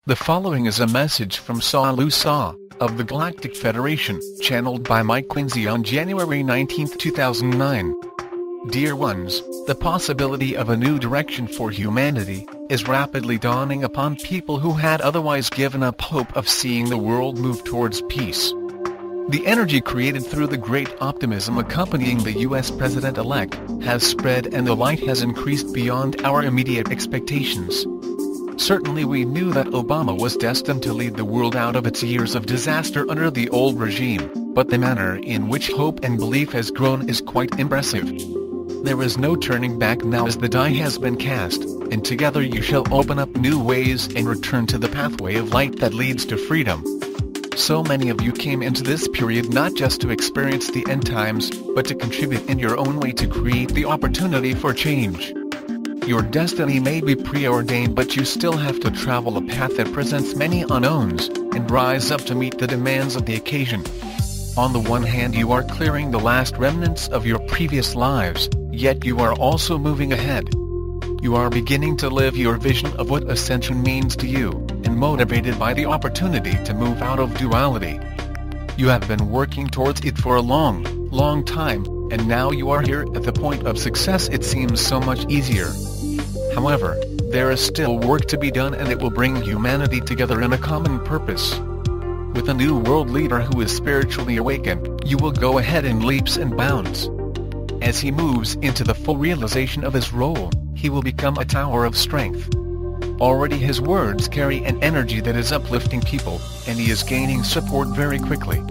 The following is a message from SaLuSa, of the Galactic Federation, channeled by Quinsey on January 19, 2009. Dear ones, the possibility of a new direction for humanity is rapidly dawning upon people who had otherwise given up hope of seeing the world move towards peace. The energy created through the great optimism accompanying the U.S. President-elect has spread, and the light has increased beyond our immediate expectations. Certainly we knew that Obama was destined to lead the world out of its years of disaster under the old regime, but the manner in which hope and belief has grown is quite impressive. There is no turning back now, as the die has been cast, and together you shall open up new ways and return to the pathway of light that leads to freedom. So many of you came into this period not just to experience the end times, but to contribute in your own way to create the opportunity for change. Your destiny may be preordained, but you still have to travel a path that presents many unknowns, and rise up to meet the demands of the occasion. On the one hand, you are clearing the last remnants of your previous lives, yet you are also moving ahead. You are beginning to live your vision of what Ascension means to you, and motivated by the opportunity to move out of duality. You have been working towards it for a long time, and now you are here at the point of success. It seems so much easier. However, there is still work to be done, and it will bring humanity together in a common purpose. With a new world leader who is spiritually awakened, you will go ahead in leaps and bounds. As he moves into the full realization of his role, he will become a tower of strength. Already his words carry an energy that is uplifting people, and he is gaining support very quickly.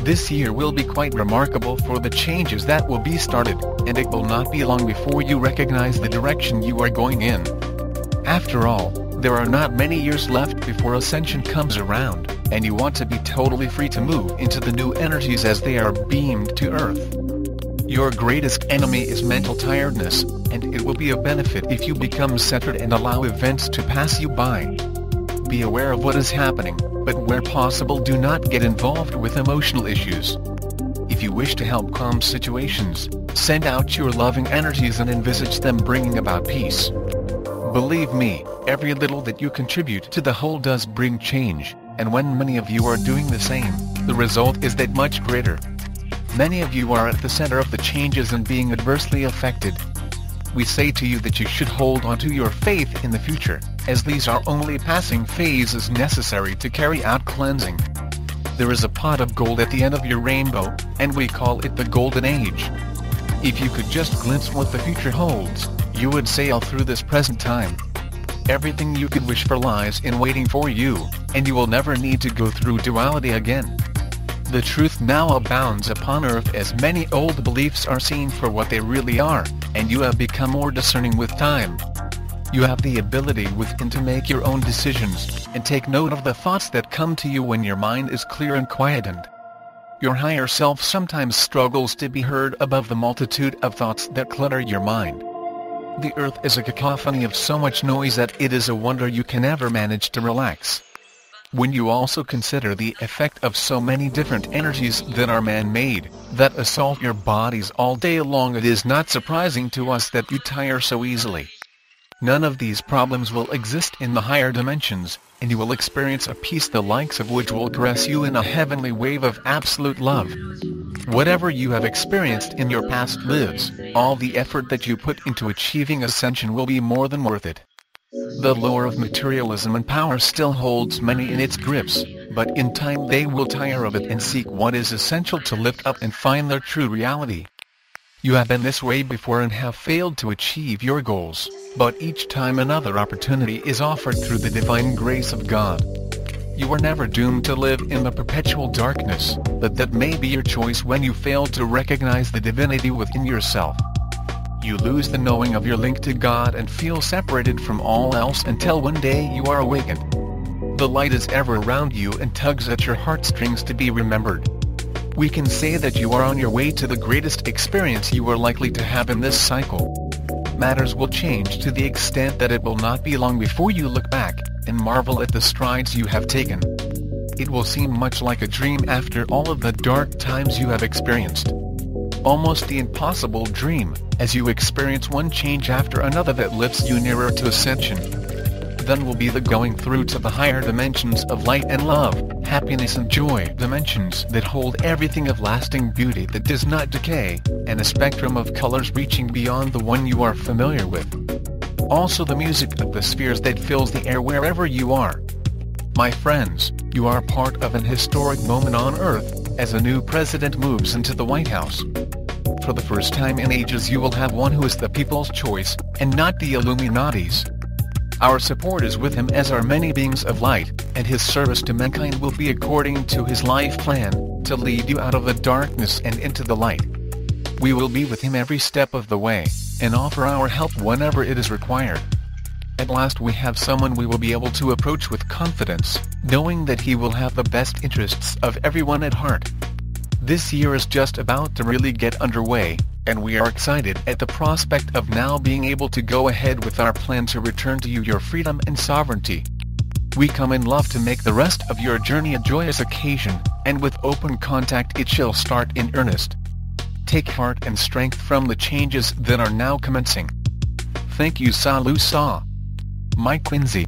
This year will be quite remarkable for the changes that will be started, and it will not be long before you recognize the direction you are going in. After all, there are not many years left before Ascension comes around, and you want to be totally free to move into the new energies as they are beamed to Earth. Your greatest enemy is mental tiredness, and it will be a benefit if you become centered and allow events to pass you by. Be aware of what is happening, but where possible do not get involved with emotional issues. If you wish to help calm situations, send out your loving energies and envisage them bringing about peace. Believe me, every little that you contribute to the whole does bring change, and when many of you are doing the same, the result is that much greater. Many of you are at the center of the changes and being adversely affected. We say to you that you should hold on to your faith in the future, as these are only passing phases necessary to carry out cleansing. There is a pot of gold at the end of your rainbow, and we call it the Golden Age. If you could just glimpse what the future holds, you would sail through this present time. Everything you could wish for lies in waiting for you, and you will never need to go through duality again. The truth now abounds upon earth, as many old beliefs are seen for what they really are, and you have become more discerning with time. You have the ability within to make your own decisions, and take note of the thoughts that come to you when your mind is clear and quietened. Your higher self sometimes struggles to be heard above the multitude of thoughts that clutter your mind. The earth is a cacophony of so much noise that it is a wonder you can ever manage to relax. When you also consider the effect of so many different energies that are man-made, that assault your bodies all day long, it is not surprising to us that you tire so easily. None of these problems will exist in the higher dimensions, and you will experience a peace the likes of which will caress you in a heavenly wave of absolute love. Whatever you have experienced in your past lives, all the effort that you put into achieving Ascension will be more than worth it. The lure of materialism and power still holds many in its grips, but in time they will tire of it and seek what is essential to lift up and find their true reality. You have been this way before and have failed to achieve your goals, but each time another opportunity is offered through the divine grace of God. You were never doomed to live in the perpetual darkness, but that may be your choice when you fail to recognize the divinity within yourself. You lose the knowing of your link to God and feel separated from all else until one day you are awakened. The light is ever around you and tugs at your heartstrings to be remembered. We can say that you are on your way to the greatest experience you are likely to have in this cycle. Matters will change to the extent that it will not be long before you look back and marvel at the strides you have taken. It will seem much like a dream after all of the dark times you have experienced. Almost the impossible dream, as you experience one change after another that lifts you nearer to Ascension. then will be the going through to the higher dimensions of light and love, happiness and joy, dimensions that hold everything of lasting beauty that does not decay, and a spectrum of colors reaching beyond the one you are familiar with. Also the music of the spheres that fills the air wherever you are. My friends, you are part of an historic moment on Earth, as a new president moves into the White House. For the first time in ages you will have one who is the people's choice, and not the Illuminati's. Our support is with him as are many beings of light, and his service to mankind will be according to his life plan, to lead you out of the darkness and into the light. We will be with him every step of the way, and offer our help whenever it is required. At last we have someone we will be able to approach with confidence, knowing that he will have the best interests of everyone at heart. This year is just about to really get underway, and we are excited at the prospect of now being able to go ahead with our plan to return to you your freedom and sovereignty. We come in love to make the rest of your journey a joyous occasion, and with open contact it shall start in earnest. Take heart and strength from the changes that are now commencing. Thank you SaLuSa. Mike Quinsey.